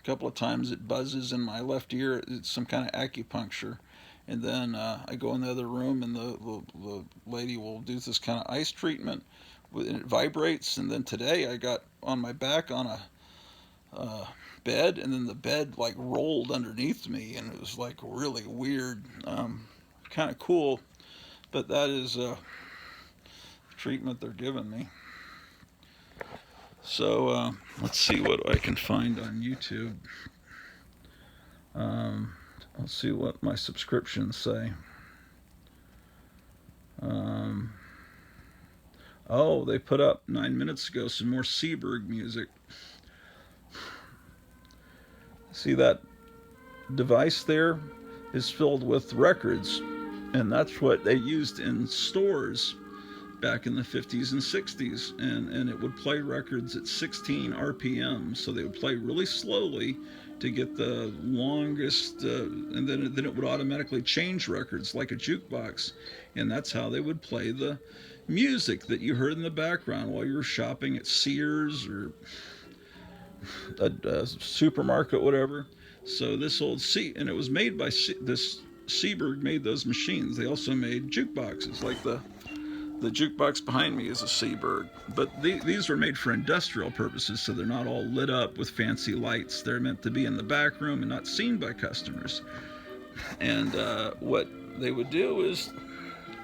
couple of times it buzzes in my left ear. It's some kind of acupuncture. And then I go in the other room, and the lady will do this kind of ice treatment, and it vibrates. And then today I got on my back on a bed, and then the bed like rolled underneath me, and it was like really weird, kind of cool. But that is the treatment they're giving me. So let's see what I can find on YouTube. Let's see what my subscriptions say. Oh, they put up 9 minutes ago some more Seberg music. See, that device there is filled with records, and that's what they used in stores back in the 50s and 60s, and it would play records at 16 RPM, so they would play really slowly to get the longest, and then it would automatically change records like a jukebox, and that's how they would play the music that you heard in the background while you were shopping at Sears or a supermarket, whatever. So this old and it was made by this Seberg made those machines. They also made jukeboxes, like the jukebox behind me is a Seberg, but these were made for industrial purposes, so they're not all lit up with fancy lights. They're meant to be in the back room and not seen by customers. And what they would do is,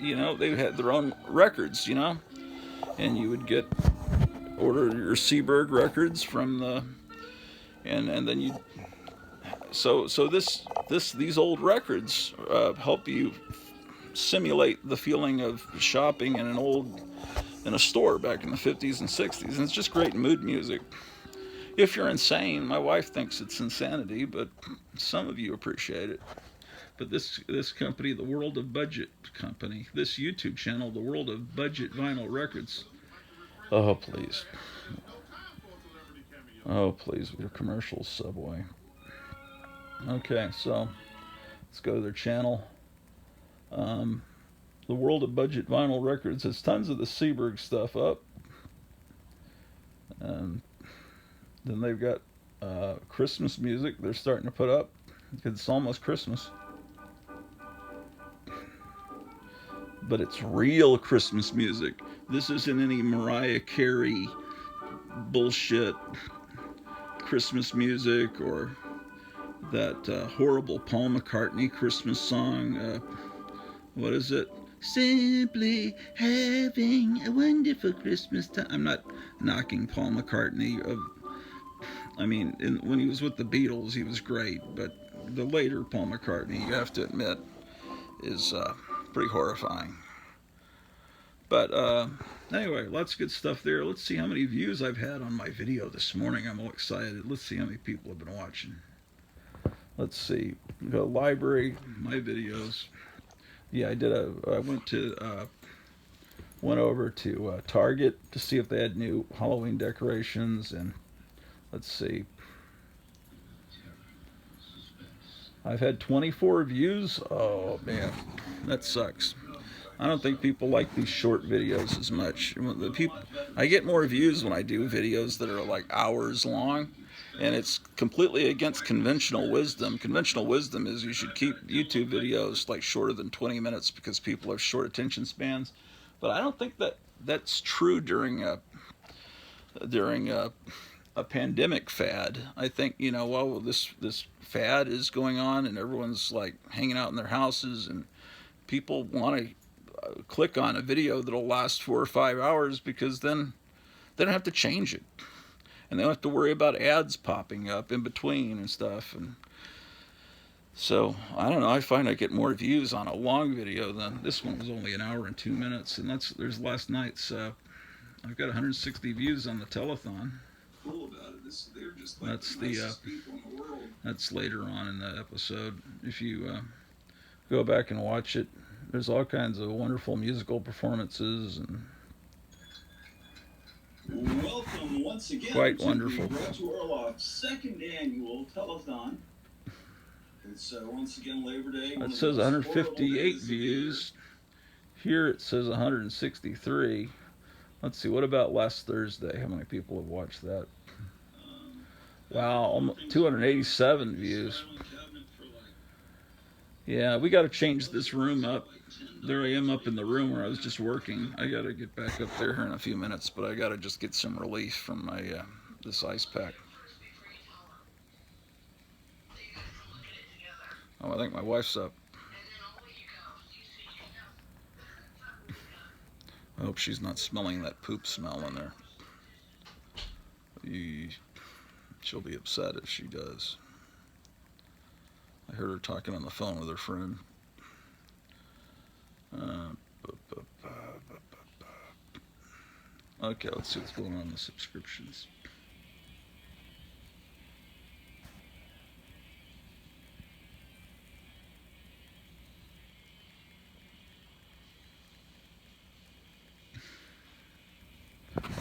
they had their own records, and you would order your Seberg records from and then you. So these old records help you simulate the feeling of shopping in a store back in the 50s and 60s, and it's just great mood music. If you're insane, my wife thinks it's insanity, but some of you appreciate it. But this company, the World of Budget Company, this YouTube channel, the World of Budget Vinyl Records. Oh please, your commercials, Subway. Okay, so let's go to their channel. The World of Budget Vinyl Records has tons of the Seberg stuff up, and then they've got Christmas music they're starting to put up because it's almost Christmas, but it's real Christmas music. This isn't any Mariah Carey bullshit Christmas music or that horrible Paul McCartney Christmas song. What is it? Simply having a wonderful Christmas time. I'm not knocking Paul McCartney. When he was with the Beatles, he was great, but the later Paul McCartney, you have to admit, is pretty horrifying. But anyway, lots of good stuff there. Let's see how many views I've had on my video this morning. I'm all excited. Let's see how many people have been watching. Let's see. Go library, my videos. Yeah, I went over to Target to see if they had new Halloween decorations, and let's see. I've had 24 views. Oh man, that sucks. I don't think people like these short videos as much. I get more views when I do videos that are like hours long, and it's completely against conventional wisdom. Conventional wisdom is you should keep YouTube videos like shorter than 20 minutes because people have short attention spans. But I don't think that's true during a pandemic fad. I think, while this fad is going on and everyone's like hanging out in their houses, and people want to click on a video that'll last 4 or 5 hours because then they don't have to change it, and they don't have to worry about ads popping up in between and stuff. And So I don't know. I find I get more views on a long video than this one was only an hour and 2 minutes, and there's last night's. I've got 160 views on the telethon. Cool about it. They're just like that's the nicest people in the world. That's later on in the episode. If you go back and watch it, there's all kinds of wonderful musical performances and welcome once again quite to wonderful. The Greg Orloff's second annual telethon. It's once again Labor Day. It says 158 views. Here it says 163. Let's see, what about last Thursday? How many people have watched that? Wow, almost 287 views. Yeah, we got to change this room up. There I am up in the room where I was just working. I got to get back up there here in a few minutes, but I got to just get some relief from my this ice pack. Oh, I think my wife's up. I hope she's not smelling that poop smell in there. She'll be upset if she does. I heard her talking on the phone with her friend. Okay, let's see what's going on in the subscriptions.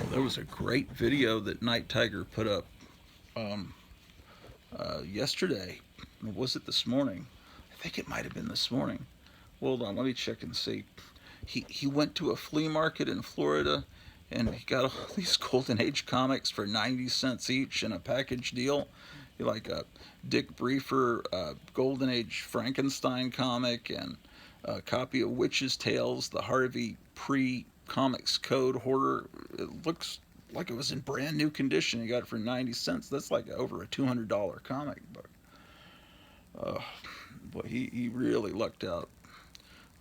There was a great video that Night Tiger put up yesterday. Or was it this morning? I think it might have been this morning. Hold on, let me check and see. He went to a flea market in Florida and he got all these Golden Age comics for 90 cents each in a package deal. Like a Dick Briefer Golden Age Frankenstein comic and a copy of Witch's Tales, the Harvey Pre-Comics Code Hoarder. It looks like it was in brand new condition. He got it for 90 cents. That's like over a $200 comic book. Boy, he really lucked out.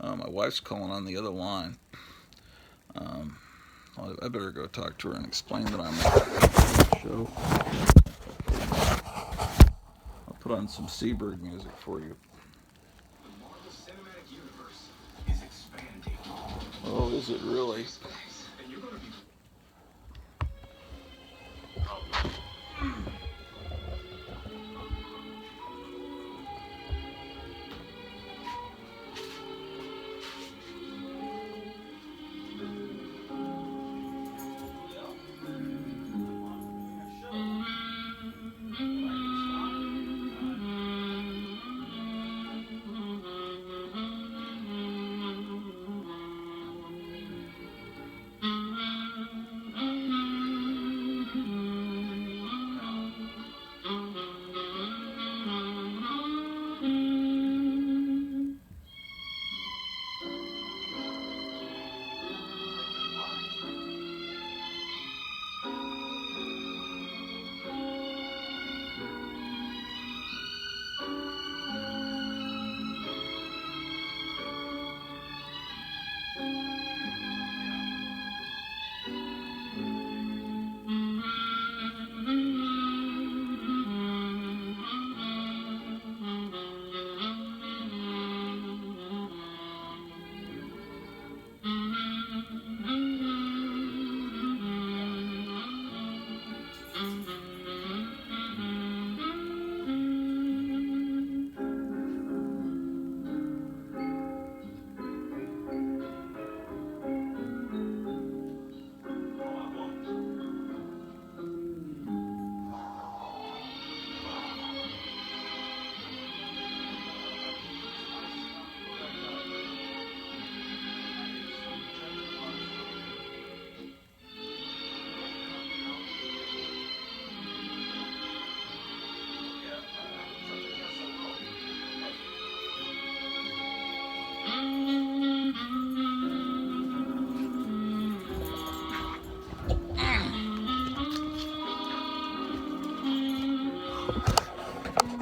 My wife's calling on the other line. I better go talk to her and explain that I'm on the show. I'll put on some Seabird music for you. The Marvel Cinematic Universe is expanding. Oh, is it really? And you're gonna be...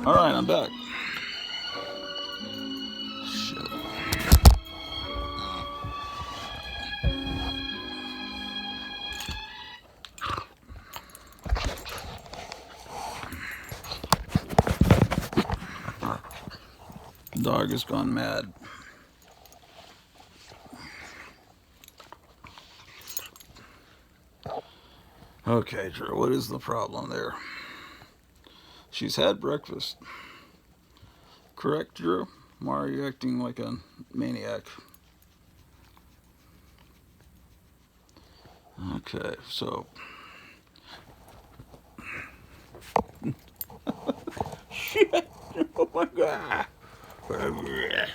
All right, I'm back. Shit. Dog has gone mad. Okay, Drew, what is the problem there? She's had breakfast. Correct, Drew? Why are you acting like a maniac? Okay, so... Shit! Oh my God! Damn it.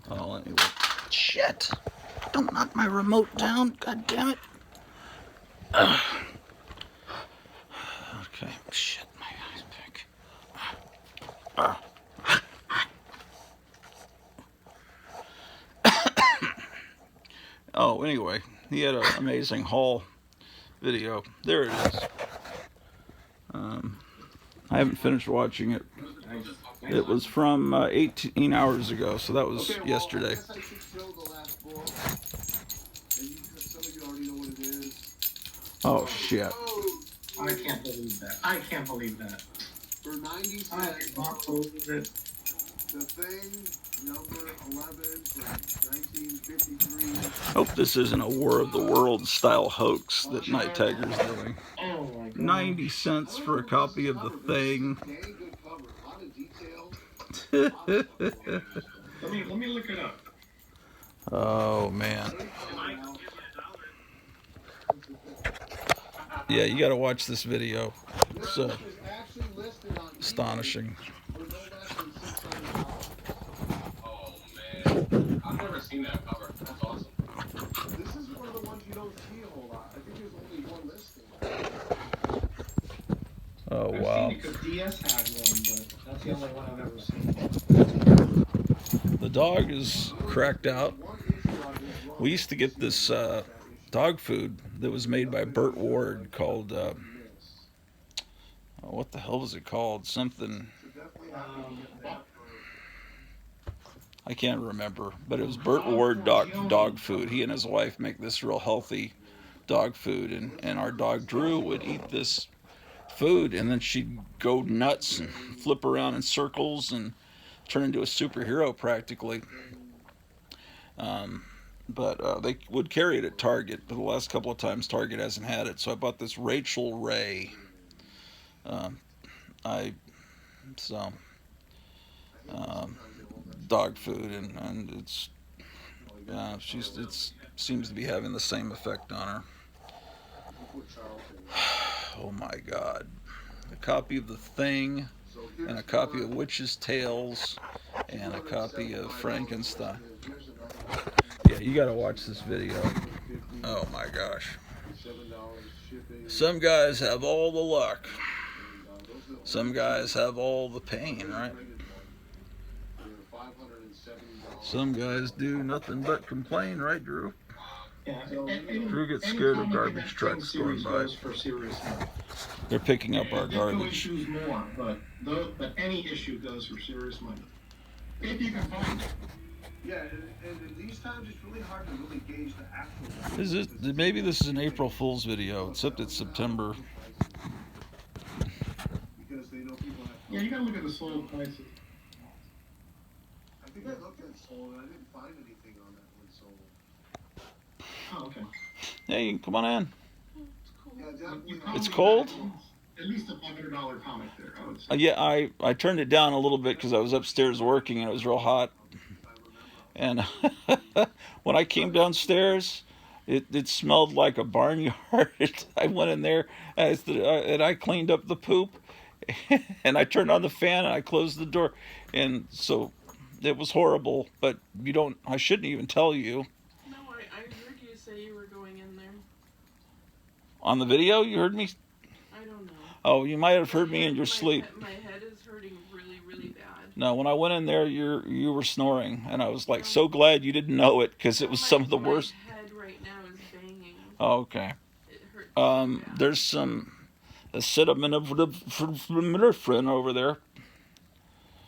Oh, let me look. Shit! Don't knock my remote down. God damn it. Okay. Shit, my eyes back. Oh, anyway, he had an amazing haul video. There it is. I haven't finished watching it. It was from 18 hours ago, so that was yesterday. I guess I should show the last book. And some of you already know what it is. Oh, shit. I can't believe that. I can't believe that. For 90 I cents, can't believe it. The Thing, number 11 from 1953. Hope this isn't a War of the Worlds style hoax that Night Tiger's doing. Oh my god. 90 cents for a copy of The Thing. Dang good cover. A lot of details. Let me look it up. Oh, man. Yeah, you gotta watch this video. It's astonishing. Oh man, I've never seen that cover. That's awesome. This is one of the ones you don't see a whole lot. I think there's only one listing. Oh, I've wow. seen it because DS had one, but that's the only one I've ever seen. The dog is cracked out. We used to get this dog food that was made by Burt Ward called, what the hell was it called? Something, I can't remember, but it was Burt Ward dog food. He and his wife make this real healthy dog food, and our dog Drew would eat this food, and then she'd go nuts and flip around in circles and turn into a superhero practically. But they would carry it at Target, but the last couple of times Target hasn't had it, so I bought this Rachel Ray. Dog food, and it's it seems to be having the same effect on her. Oh my God! A copy of The Thing, and a copy of Witch's Tales, and a copy of Frankenstein. Yeah, you gotta watch this video. Oh my gosh. Some guys have all the luck. Some guys have all the pain, right? Some guys do nothing but complain, right, Drew? Yeah, Drew gets scared of garbage trucks going by. For serious money. They're picking up our Definitely garbage. choose more, but any issue goes for serious money. If you can find it. Yeah, and in these times it's really hard to really gauge the actual. Is it? Maybe this is an April Fool's video, except it's September. Because they know people have. Yeah, you gotta look at the sold prices. I think I looked at sold and I didn't find anything on that one sold. Oh, okay. Hey, you can come on in. Yeah, You definitely. probably It's cold? At least a $500 comic there, I would say. Yeah, I turned it down a little bit because I was upstairs working and it was real hot. And when I came downstairs, it smelled like a barnyard. I went in there and I cleaned up the poop, and I turned on the fan and I closed the door, and so it was horrible. But I shouldn't even tell you. No, I heard you say you were going in there. On the video, you heard me. I don't know. Oh, you might have heard me in your sleep. My head is hurting really, really bad. No, when I went in there, you were snoring, and I was like so glad you didn't know it because it was some of the worst. My head right now is banging. Oh, okay. It hurts so bad. There's some acetaminophen over there.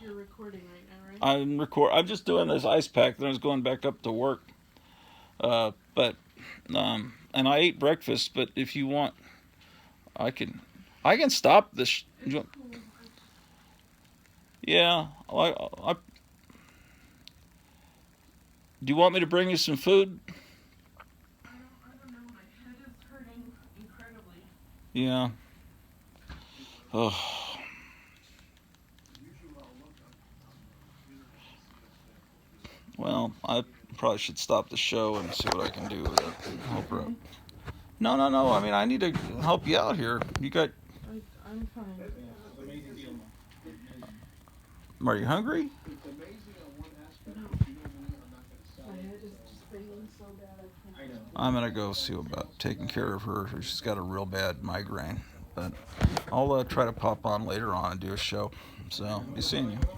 You're recording right now, right? I'm just doing this ice pack. Then I was going back up to work. And I ate breakfast. But if you want, I can stop this. Yeah. Do you want me to bring you some food? I don't know. My head is hurting incredibly. Yeah. Oh. Well, I probably should stop the show and see what I can do to help her out. No. I mean, I need to help you out here. You got... I'm fine. Are you hungry? It's amazing on one aspect. No. You know, we are not going to sell My it, head is so- just banging so bad I can't. I'm going to go see about taking care of her. She's got a real bad migraine. But I'll try to pop on later on and do a show. So, be seeing you.